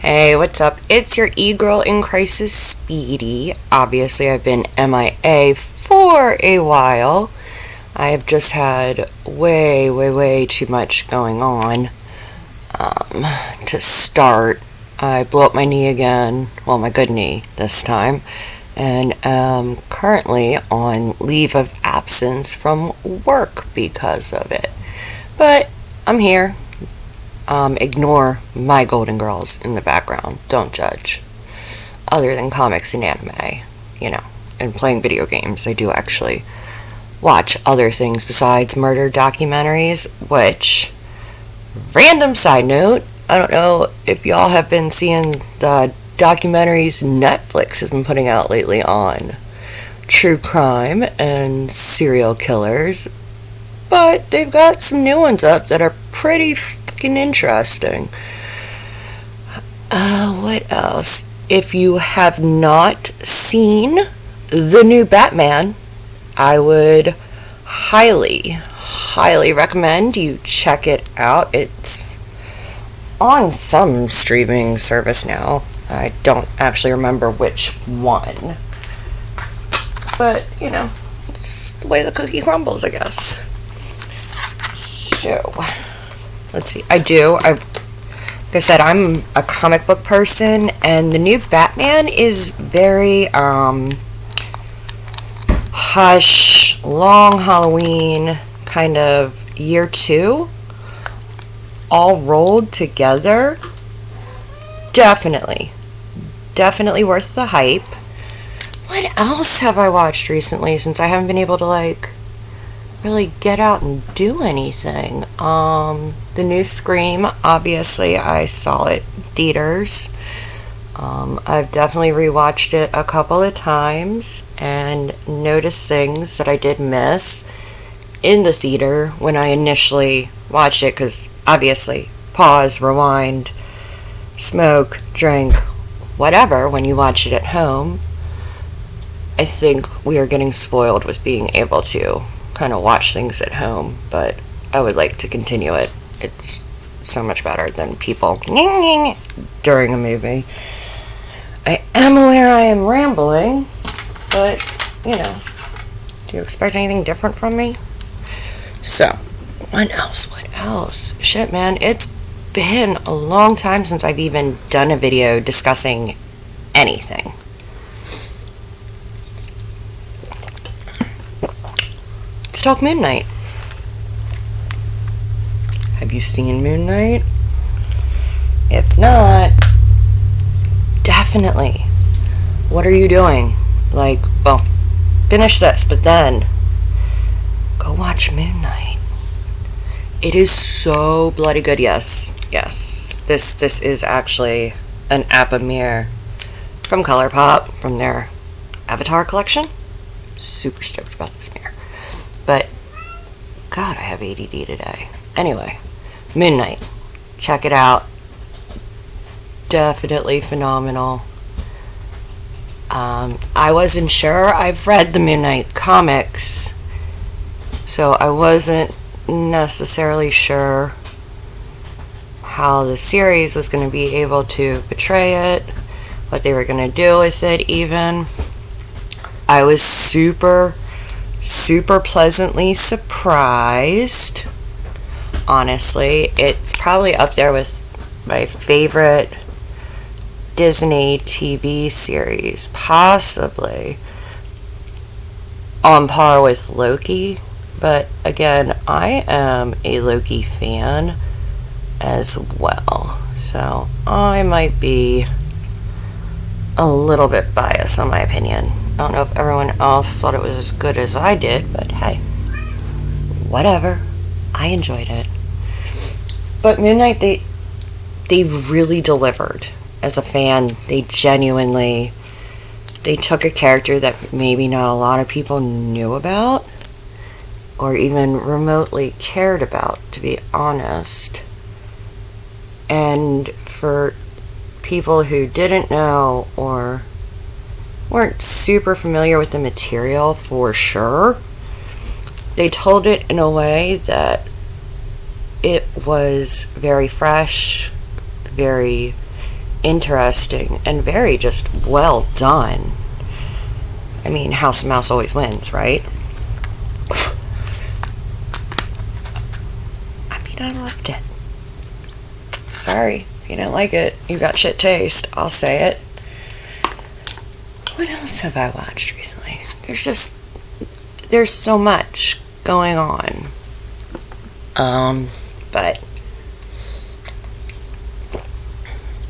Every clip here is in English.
Hey, what's up? It's your e-girl in crisis, Speedy. Obviously, I've been MIA for a while. I have just had way too much going on. To start, I blew up my knee again. Well, my good knee this time. And am currently on leave of absence from work because of it. But I'm here. Ignore my Golden Girls in the background. Don't judge. Other than comics and anime, and playing video games, I do actually watch other things besides murder documentaries, which, random side note, I don't know if y'all have been seeing the documentaries Netflix has been putting out lately on true crime and serial killers, but they've got some new ones up that are pretty interesting. What else? If you have not seen the new Batman, I would highly recommend you check it out. It's on some streaming service now. I don't actually remember which one. But, it's the way the cookie crumbles, I guess. So, let's see. Like I said, I'm a comic book person, and the new Batman is very, hush, long Halloween, kind of year 2, all rolled together. Definitely worth the hype. What else have I watched recently, since I haven't been able to, really get out and do anything? The new Scream, obviously I saw it in theaters. I've definitely rewatched it a couple of times and noticed things that I did miss in the theater when I initially watched it, because obviously pause, rewind, smoke, drink, whatever when you watch it at home. I think we are getting spoiled with being able to kind of watch things at home, but I would like to continue it. It's so much better than people during a movie. I am aware I am rambling, but, do you expect anything different from me? So, what else? Shit, man, it's been a long time since I've even done a video discussing anything. Let's talk Moon Knight. Have you seen Moon Knight? If not, definitely. What are you doing? Finish this, but then go watch Moon Knight. It is so bloody good. Yes. This is actually an Apamere from ColourPop, from their Avatar collection. Super stoked about this mirror. But, God, I have ADD today. Anyway, Moon Knight. Check it out. Definitely phenomenal. I wasn't sure. I've read the Moon Knight comics, so I wasn't necessarily sure how the series was going to be able to portray it, what they were going to do with it even. I was super pleasantly surprised. Honestly, it's probably up there with my favorite Disney TV series, possibly on par with Loki. But again, I am a Loki fan as well, so I might be a little bit biased on my opinion. I don't know if everyone else thought it was as good as I did, but hey, whatever. I enjoyed it. But Moon Knight, they really delivered. As a fan, they took a character that maybe not a lot of people knew about, or even remotely cared about, to be honest. And for people who didn't know or weren't super familiar with the material, for sure, they told it in a way that it was very fresh, very interesting and very just well done. I mean, House of Mouse always wins, right? I mean, I loved it. Sorry, if you didn't like it, you got shit taste. I'll say it. What else have I watched recently? There's so much going on. But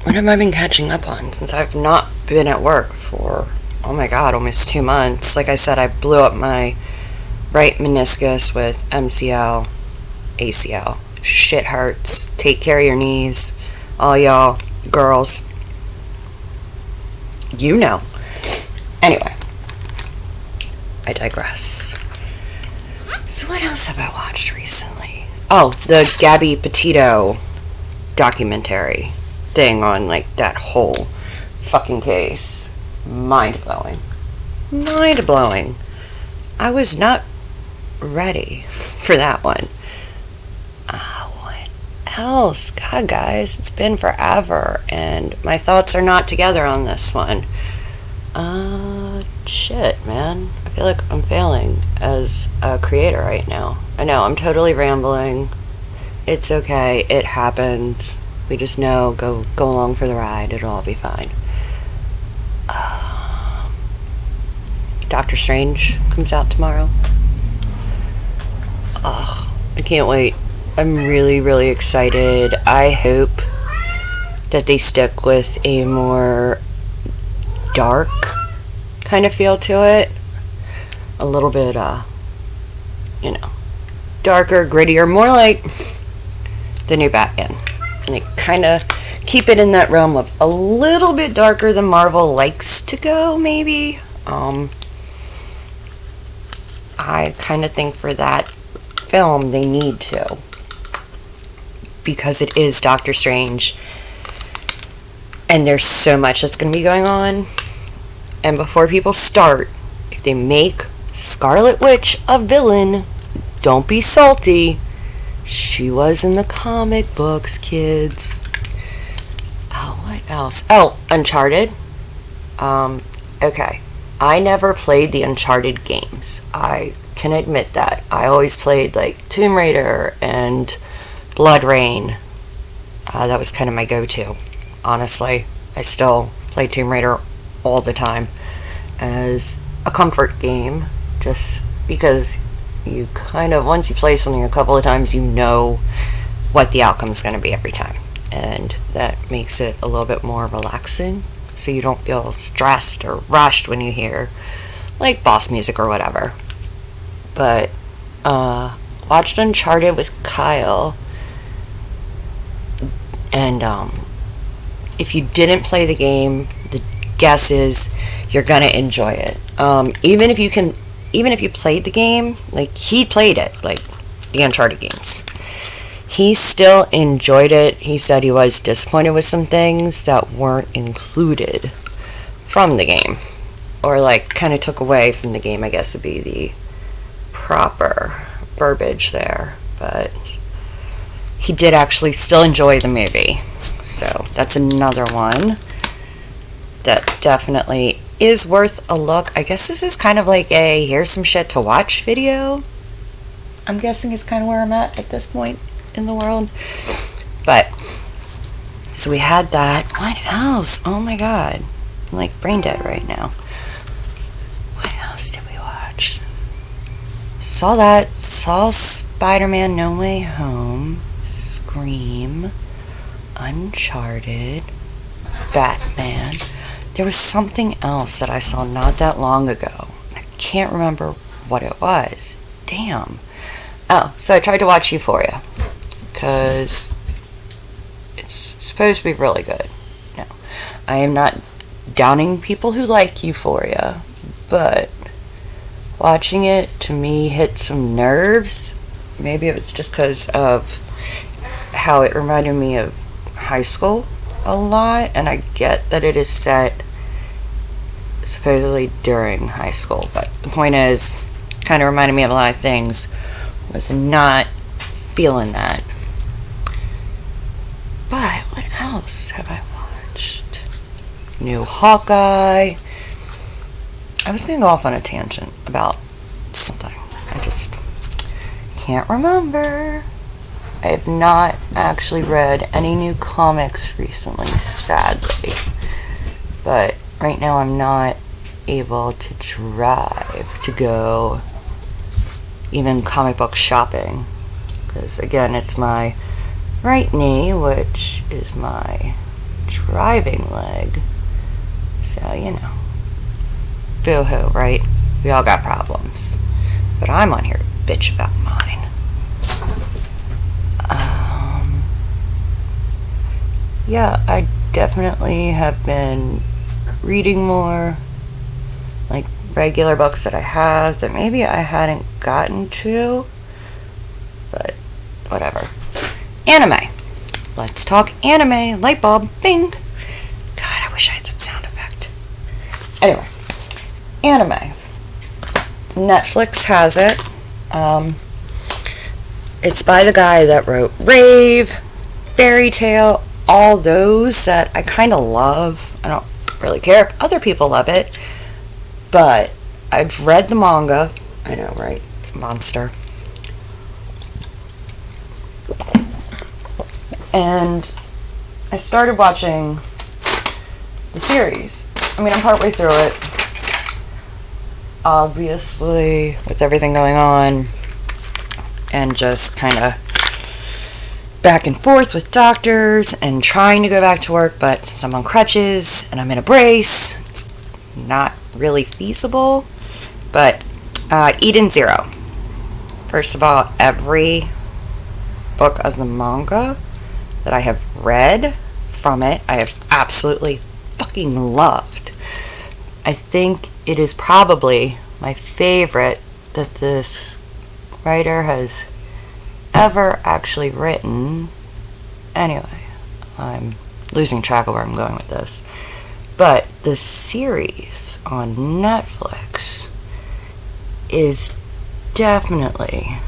what have I been catching up on since I've not been at work for, oh my god, almost 2 months? Like I said, I blew up my right meniscus with MCL, ACL. Shit hurts. Take care of your knees. All y'all girls. You know. Anyway. I digress. So what else have I watched recently? Oh, the Gabby Petito documentary thing on, like, that whole fucking case. Mind-blowing. Mind-blowing. I was not ready for that one. What else? God, guys, it's been forever, and my thoughts are not together on this one. Shit, man. I feel like I'm failing as a creator right now. I know, I'm totally rambling. It's okay. It happens. We just know, go along for the ride. It'll all be fine. Doctor Strange comes out tomorrow. I can't wait. I'm really, really excited. I hope that they stick with a more dark kind of feel to it. A little bit, darker, grittier, more like the new Batman. And they kind of keep it in that realm of a little bit darker than Marvel likes to go, maybe. I kind of think for that film they need to, because it is Doctor Strange and there's so much that's going to be going on. And before people start, if they make Scarlet Witch a villain, don't be salty. She was in the comic books, kids. Oh, what else? Oh, Uncharted. Okay. I never played the Uncharted games. I can admit that. I always played, like, Tomb Raider and Blood Rain. That was kind of my go-to, honestly. I still play Tomb Raider all the time as a comfort game, just because you kind of, once you play something a couple of times, you know what the outcome is going to be every time. And that makes it a little bit more relaxing, so you don't feel stressed or rushed when you hear, like, boss music or whatever. But, watched Uncharted with Kyle, and, if you didn't play the game, the guess is you're gonna enjoy it. Even if you played the game, like, he played it, like, the Uncharted games. He still enjoyed it. He said he was disappointed with some things that weren't included from the game. Or, like, kind of took away from the game, I guess would be the proper verbiage there. But he did actually still enjoy the movie. So, that's another one that definitely is worth a look. I guess this is kind of like a here's some shit to watch video. I'm guessing is kind of where I'm at this point in the world. But, so we had that. What else? Oh my god. I'm like brain dead right now. What else did we watch? Saw that. Saw Spider-Man No Way Home. Scream. Uncharted. Batman. There was something else that I saw not that long ago. I can't remember what it was. Damn. Oh, so I tried to watch Euphoria, because it's supposed to be really good. No, I am not downing people who like Euphoria, but watching it, to me, hit some nerves. Maybe it was just because of how it reminded me of high school a lot, and I get that it is set supposedly during high school, but the point is, kind of reminded me of a lot of things. Was not feeling that. But what else have I watched? new Hawkeye. I was going to go off on a tangent about something. I just can't remember. I have not actually read any new comics recently, sadly. But right now I'm not able to drive to go even comic book shopping. Because again, it's my right knee, which is my driving leg. So, you know. Boo-hoo, right? We all got problems. But I'm on here to bitch about mine. Yeah, I definitely have been reading more, like regular books that I have that maybe I hadn't gotten to, but whatever. Anime. Let's talk anime. Light bulb. Bing. God, I wish I had that sound effect. Anyway. Anime. Netflix has it. It's by the guy that wrote Rave, Fairy Tail, all those that I kind of love. I don't really care if other people love it, but I've read the manga. I know, right? Monster. And I started watching the series. I mean, I'm partway through it. Obviously, with everything going on, and just kind of back and forth with doctors and trying to go back to work, but since I'm on crutches and I'm in a brace, it's not really feasible. But Eden Zero. First of all, every book of the manga that I have read from it, I have absolutely fucking loved. I think it is probably my favorite that this writer has ever actually written. Anyway, I'm losing track of where I'm going with this. But the series on Netflix is definitely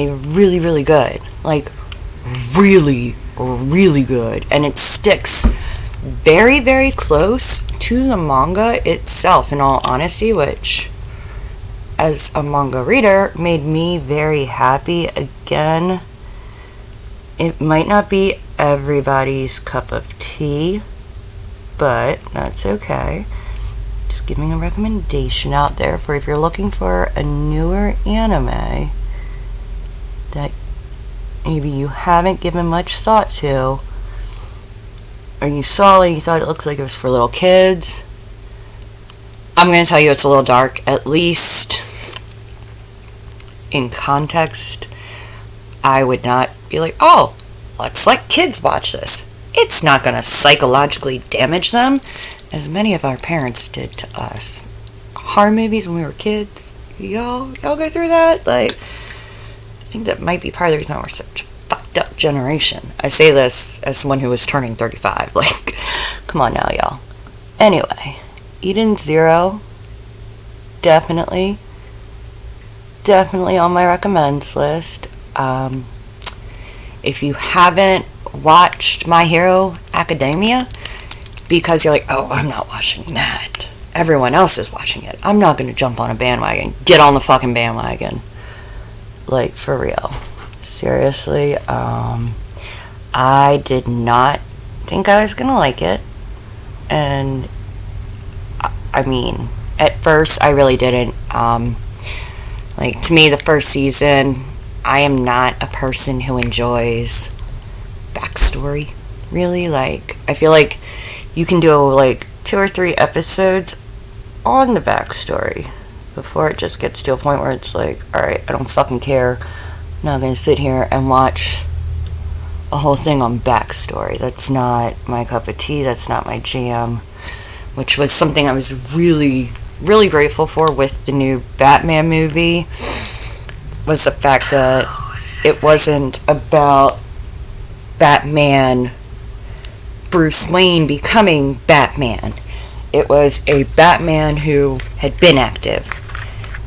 really, really good. Like, really, really good. And it sticks very, very close to the manga itself, in all honesty, which, as a manga reader, made me very happy. Again, it might not be everybody's cup of tea, but that's okay. Just giving a recommendation out there for if you're looking for a newer anime that maybe you haven't given much thought to, or you saw it and you thought it looked like it was for little kids. I'm going to tell you it's a little dark, at least in context. I would not be like, oh, let's let kids watch this. It's not going to psychologically damage them, as many of our parents did to us. Horror movies when we were kids. Y'all go through that? Like, I think that might be part of the reason why we're such a fucked up generation. I say this as someone who was turning 35. Like, come on now, y'all. Anyway, Eden Zero, definitely on my recommends list. If you haven't watched My Hero Academia, because you're like, oh, I'm not watching that, everyone else is watching it, I'm not going to jump on a bandwagon. Get on the fucking bandwagon. Like, for real. Seriously, I did not think I was going to like it. And, I mean, at first, I really didn't. Like, to me, the first season, I am not a person who enjoys backstory, really. Like, I feel like you can do, like, 2 or 3 episodes on the backstory before it just gets to a point where it's like, alright, I don't fucking care. I'm not gonna sit here and watch a whole thing on backstory. That's not my cup of tea. That's not my jam. Which was something I was really, really grateful for with the new Batman movie, was the fact that it wasn't about Batman, Bruce Wayne becoming Batman. It was a Batman who had been active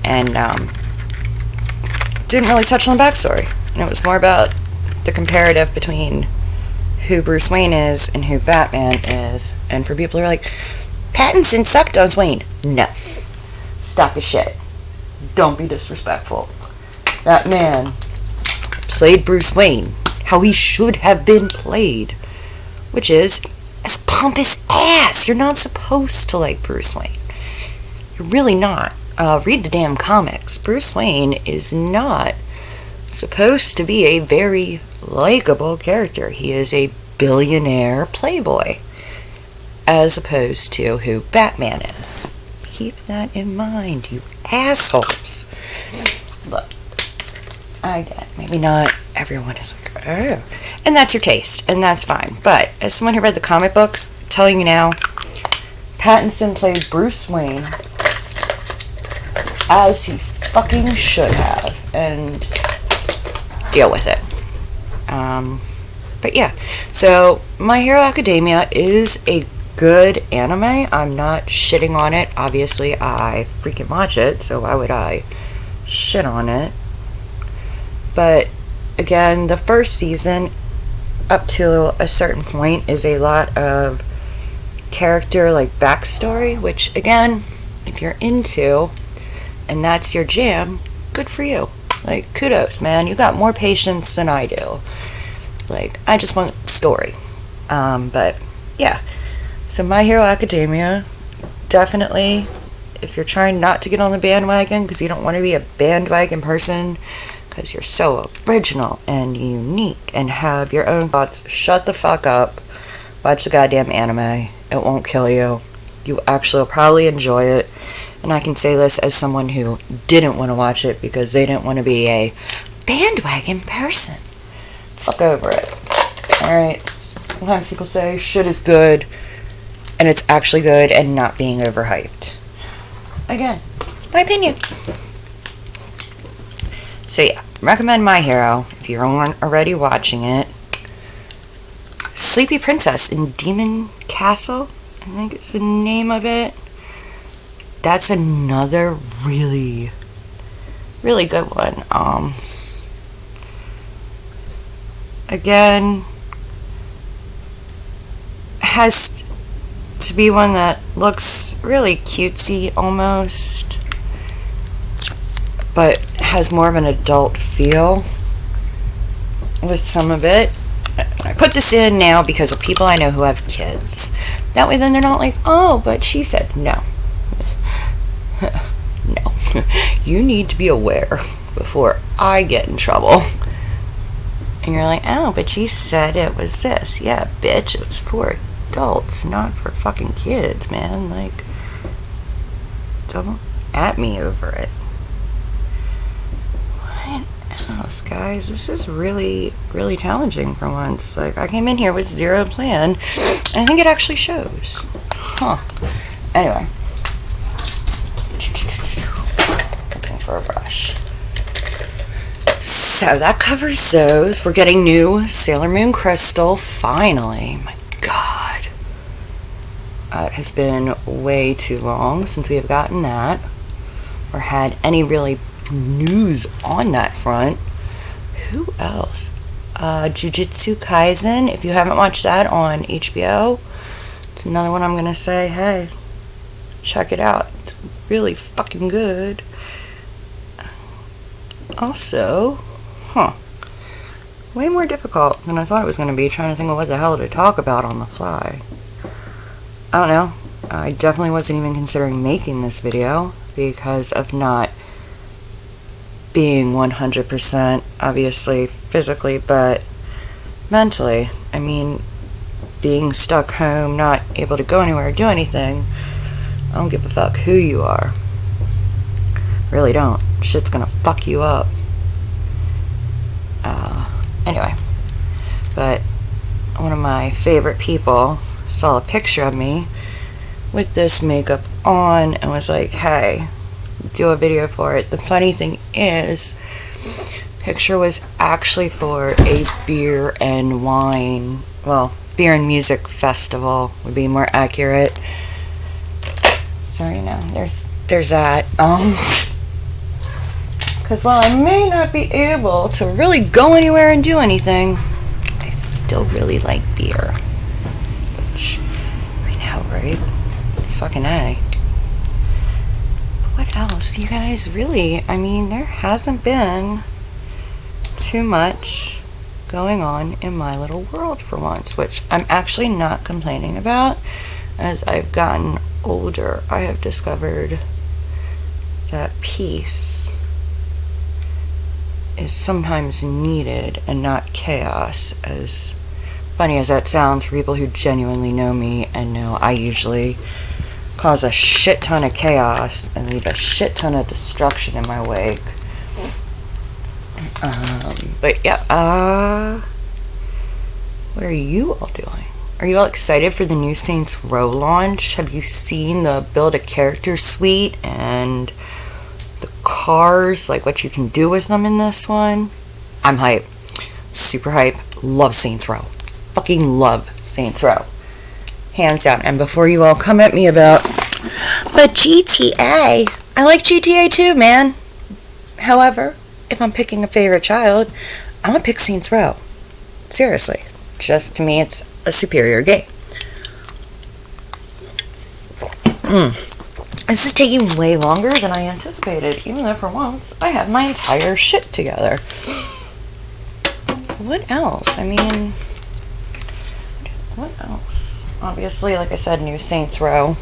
and didn't really touch on the backstory. And it was more about the comparative between who Bruce Wayne is and who Batman is. And for people who are like, Pattinson sucked as Wayne. No. Stop your shit. Don't be disrespectful. That man played Bruce Wayne how he should have been played, which is as pompous ass. You're not supposed to like Bruce Wayne. You're really not. Read the damn comics. Bruce Wayne is not supposed to be a very likable character. He is a billionaire playboy, as opposed to who Batman is. Keep that in mind, you assholes. Look, I get it. Maybe not everyone is like, oh. And that's your taste, and that's fine. But as someone who read the comic books, I'm telling you now, Pattinson played Bruce Wayne as he fucking should have, and deal with it. But yeah, so My Hero Academia is a good anime. I'm not shitting on it. Obviously, I freaking watch it, so why would I shit on it? But again, the first season, up to a certain point, is a lot of character, like, backstory, which, again, if you're into, and that's your jam, good for you. Like, kudos, man. You got more patience than I do. Like, I just want story. But, yeah. So, My Hero Academia, definitely, if you're trying not to get on the bandwagon, because you don't want to be a bandwagon person, because you're so original and unique, and have your own thoughts, shut the fuck up. Watch the goddamn anime. It won't kill you. You actually will probably enjoy it. And I can say this as someone who didn't want to watch it because they didn't want to be a bandwagon person. Fuck over it. Alright? Sometimes people say shit is good, and it's actually good and not being overhyped. Again, it's my opinion. So yeah, recommend My Hero if you're already watching it. Sleepy Princess in Demon Castle, I think it's the name of it. That's another really, really good one. Again, has to be one that looks really cutesy almost, but has more of an adult feel with some of it. I put this in now because of people I know who have kids. That way then they're not like, oh, but she said no. No. You need to be aware before I get in trouble. And you're like, oh, but you said it was this. Yeah, bitch, it was for adults, not for fucking kids, man. Like, don't at me over it. What else, guys? This is really, really challenging for once. Like, I came in here with zero plan, and I think it actually shows. Huh. Anyway. Looking for a brush. So that covers those. We're getting new Sailor Moon Crystal, finally. My God. It has been way too long since we have gotten that, or had any really news on that front. Who else? Jujutsu Kaisen, if you haven't watched that on HBO, it's another one I'm going to say, hey, check it out. It's really fucking good. Also, way more difficult than I thought it was going to be, trying to think of what the hell to talk about on the fly. I don't know. I definitely wasn't even considering making this video because of not being 100%, obviously, physically, but mentally. I mean, being stuck home, not able to go anywhere or do anything, I don't give a fuck who you are. Really don't. Shit's gonna fuck you up. Anyway. But one of my favorite people saw a picture of me with this makeup on and was like, hey, do a video for it. The funny thing is, picture was actually for a beer and music festival would be more accurate. So, you know, there's that. Because while I may not be able to really go anywhere and do anything, I still really like beer. Which, I know, right? Fucking A. What else? You guys, really, I mean, there hasn't been too much going on in my little world for once, which I'm actually not complaining about. As I've gotten older, I have discovered that peace is sometimes needed and not chaos. As funny as that sounds for people who genuinely know me and know I usually cause a shit ton of chaos and leave a shit ton of destruction in my wake. But yeah, what are you all doing? Are you all excited for the new Saints Row launch? Have you seen the Build a Character suite and the cars, like what you can do with them in this one? I'm hype. Super hype. Love Saints Row. Fucking love Saints Row. Hands down. And before you all come at me about, but GTA, I like GTA too, man. However, if I'm picking a favorite child, I'm gonna pick Saints Row. Seriously. Just to me, it's a superior game. This is taking way longer than I anticipated, even though for once I have my entire shit together. What else? I mean, what else? Obviously, like I said, new Saints Row.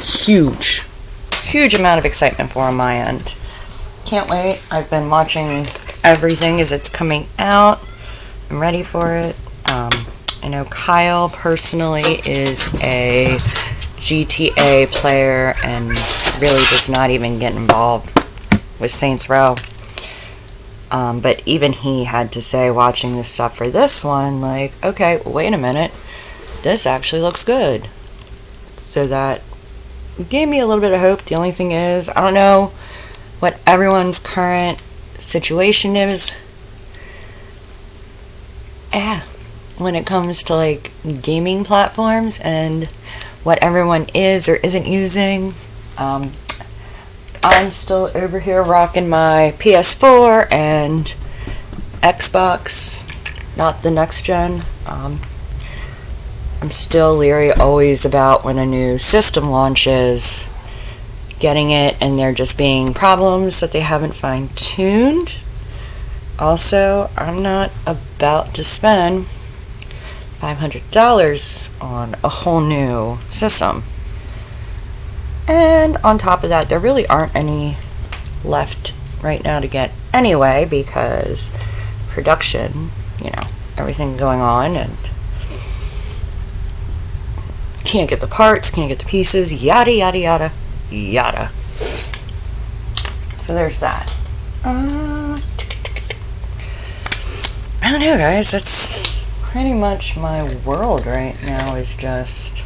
Huge amount of excitement for on my end. Can't wait. I've been watching everything as it's coming out. I'm ready for it. I know Kyle personally is a GTA player and really does not even get involved with Saints Row. But even he had to say, watching this stuff for this one, like, okay, wait a minute, this actually looks good. So that gave me a little bit of hope. The only thing is, I don't know what everyone's current situation is. When it comes to like gaming platforms and what everyone is or isn't using. I'm still over here rocking my PS4 and Xbox, not the next gen. I'm still leery always about when a new system launches, getting it and there just being problems that they haven't fine-tuned. Also, I'm not about to spend $500 on a whole new system. And on top of that, there really aren't any left right now to get anyway, because production, everything going on, and can't get the parts, can't get the pieces, yada yada yada yada. So there's that. I don't know, guys, that's pretty much my world right now. Is just,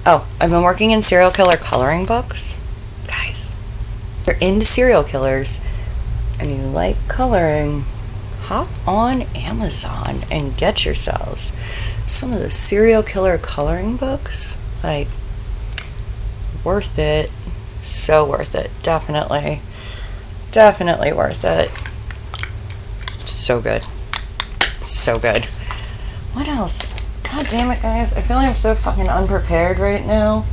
I've been working in serial killer coloring books. Guys, if you're into serial killers and you like coloring, hop on Amazon and get yourselves some of the serial killer coloring books. Like, worth it. So worth it. Definitely worth it. So good. So good. What else? God damn it, guys. I feel like I'm so fucking unprepared right now.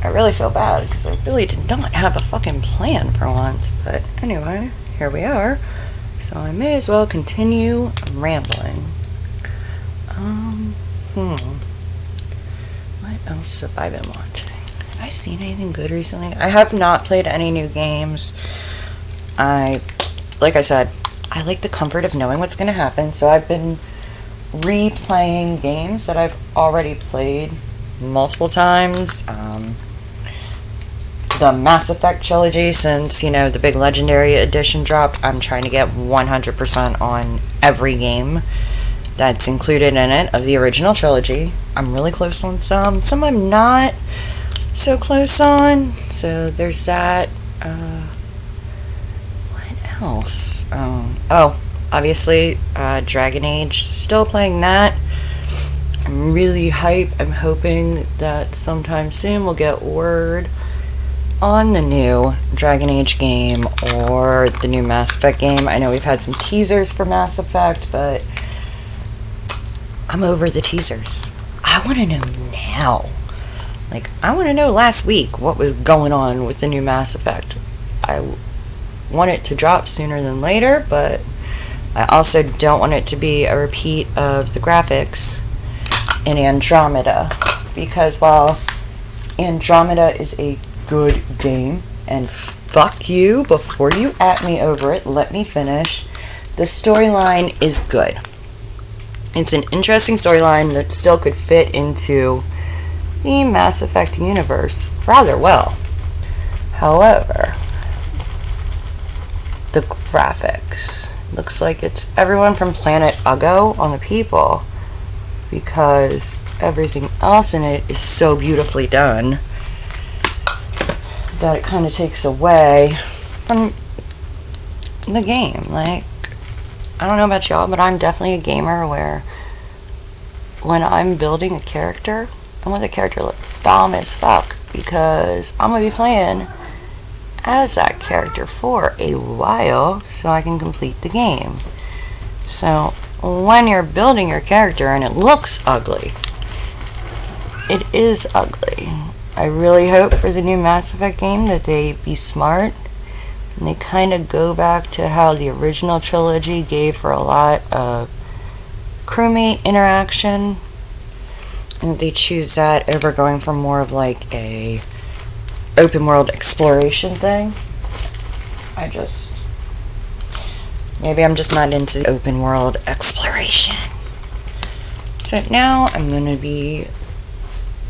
I really feel bad because I really did not have a fucking plan for once. But anyway, here we are. So I may as well continue rambling. What else have I been watching? Have I seen anything good recently? I have not played any new games. Like I said, I like the comfort of knowing what's going to happen, so I've been replaying games that I've already played multiple times. The Mass Effect trilogy, since, the big Legendary Edition dropped, I'm trying to get 100% on every game that's included in it of the original trilogy. I'm really close on some I'm not so close on, so there's that. Else? Obviously, Dragon Age, still playing that. I'm really hype. I'm hoping that sometime soon we'll get word on the new Dragon Age game or the new Mass Effect game. I know we've had some teasers for Mass Effect, but I'm over the teasers. I want to know now. Like, I want to know last week what was going on with the new Mass Effect. I want it to drop sooner than later, but I also don't want it to be a repeat of the graphics in Andromeda. Because while Andromeda is a good game, and fuck you, before you at me over it, let me finish, the storyline is good. It's an interesting storyline that still could fit into the Mass Effect universe rather well. However, the graphics looks like it's everyone from Planet Ugo on the people, because everything else in it is so beautifully done that it kind of takes away from the game. Like, I don't know about y'all, but I'm definitely a gamer where when I'm building a character, I want the character to look bomb as fuck, because I'm going to be playing as that character for a while so I can complete the game. So when you're building your character and it looks ugly, it is ugly. I really hope for the new Mass Effect game that they be smart and they kind of go back to how the original trilogy gave for a lot of crewmate interaction, and they choose that over going for more of like a open world exploration thing. Maybe I'm just not into open world exploration. So now I'm going to be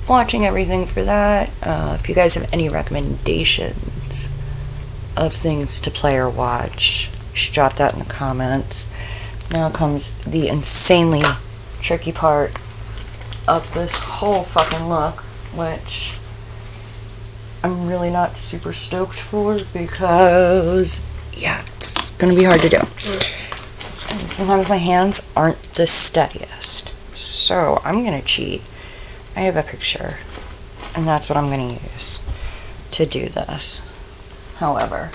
watching everything for that. If you guys have any recommendations of things to play or watch, you should drop that in the comments. Now comes the insanely tricky part of this whole fucking look, which I'm really not super stoked for, because yeah, it's gonna be hard to do. And sometimes my hands aren't the steadiest, so I'm gonna cheat. I have a picture, and that's what I'm gonna use to do this. However,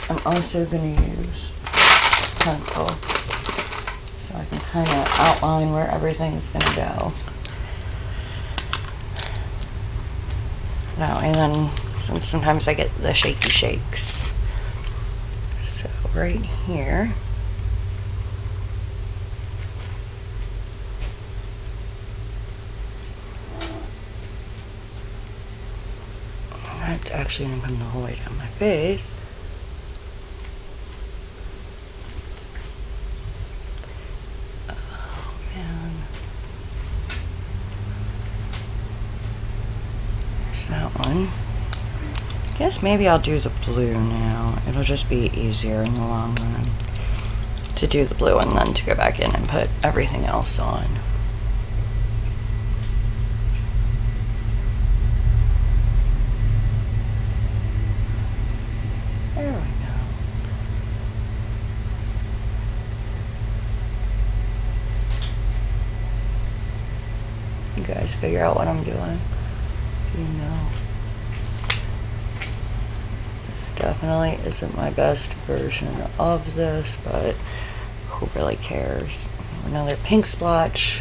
I'm also gonna use a pencil so I can kind of outline where everything's gonna go. Now, and then since sometimes I get the shaky shakes, so right here, that's actually going to come the whole way down my face. Oh man, there's that one. Guess maybe I'll do the blue now. It'll just be easier in the long run to do the blue and then to go back in and put everything else on. There we go. You guys figure out what I'm doing. You know. Definitely isn't my best version of this, but who really cares? Another pink splotch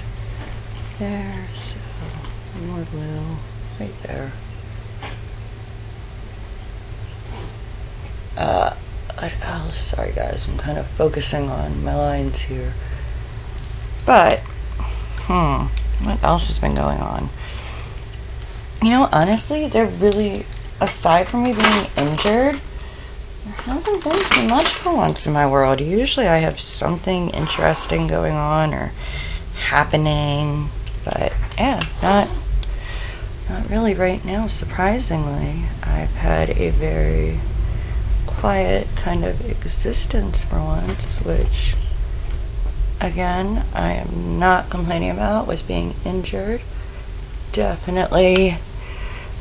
there, so more blue right there. What else? Sorry guys, I'm kind of focusing on my lines here. But, what else has been going on? You know, honestly, they're really, aside from me being injured, there hasn't been too much for once in my world. Usually I have something interesting going on or happening, but yeah, not really right now, surprisingly. I've had a very quiet kind of existence for once, which, again, I am not complaining about with being injured. Definitely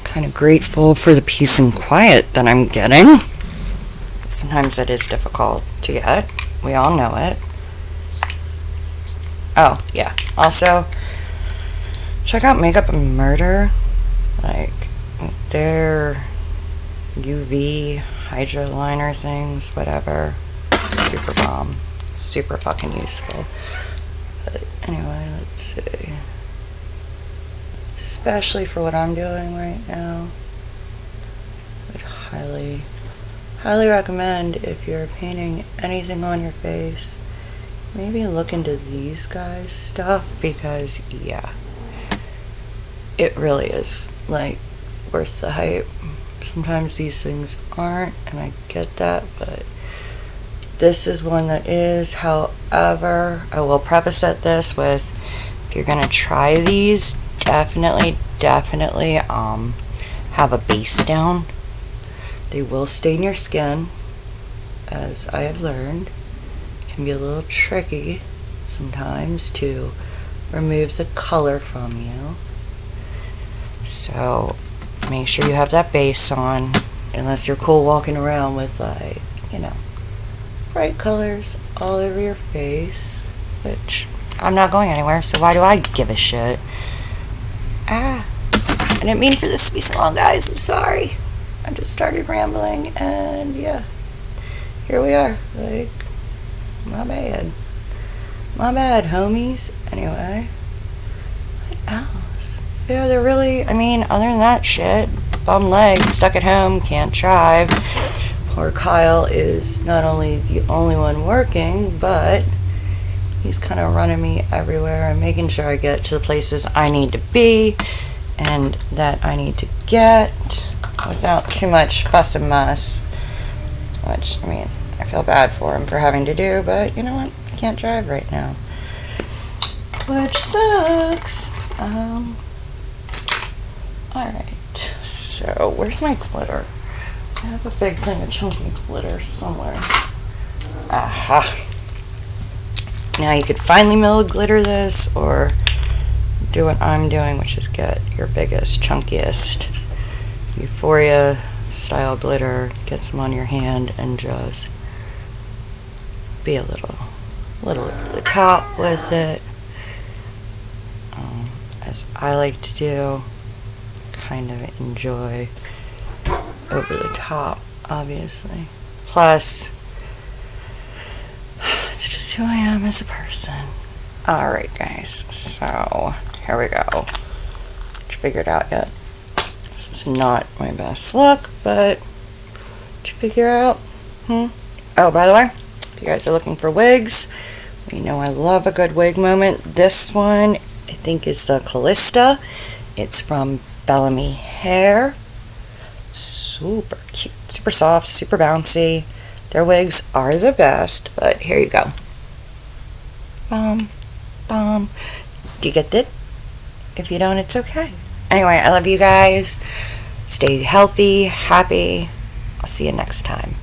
kind of grateful for the peace and quiet that I'm getting. Sometimes that is difficult to get. We all know it. Oh, yeah. Also, check out Makeup and Murder. Like, their UV hydro liner things, whatever. Super bomb. Super fucking useful. But anyway, let's see. Especially for what I'm doing right now, I would highly recommend, if you're painting anything on your face, maybe look into these guys' stuff, because yeah, it really is like worth the hype. Sometimes these things aren't, and I get that, but this is one that is. However, I will preface this with, if you're gonna try these, definitely have a base down. They will stain your skin, as I have learned. It can be a little tricky sometimes to remove the color from you. So make sure you have that base on, unless you're cool walking around with, like, you know, bright colors all over your face, which I'm not going anywhere, so why do I give a shit? I didn't mean for this to be so long, guys. I'm sorry. I just started rambling, and yeah, here we are. Like, my bad, homies. Anyway, what else? Yeah, they're really, I mean, other than that shit, bum legs, stuck at home, can't drive. Poor Kyle is not only the only one working, but he's kind of running me everywhere and making sure I get to the places I need to be and that I need to get without too much fuss and muss. Which, I mean, I feel bad for him for having to do, but you know what? I can't drive right now, which sucks. Alright, so where's my glitter? I have a big thing of chunky glitter somewhere. Aha. Now you could finely milled glitter this, or do what I'm doing, which is get your biggest, chunkiest Euphoria style glitter, get some on your hand, and just be a little over the top with it, as I like to do. Kind of enjoy over the top, obviously. Plus, it's just who I am as a person. Alright, guys, so here we go. Did you figure it out yet? This is not my best look, but did you figure out? Oh, by the way, if you guys are looking for wigs, you know I love a good wig moment. This one, I think, is the Callista. It's from Bellamy Hair. Super cute, super soft, super bouncy. Their wigs are the best, but here you go. Do you get it? If you don't, it's okay. Anyway, I love you guys. Stay healthy, happy. I'll see you next time.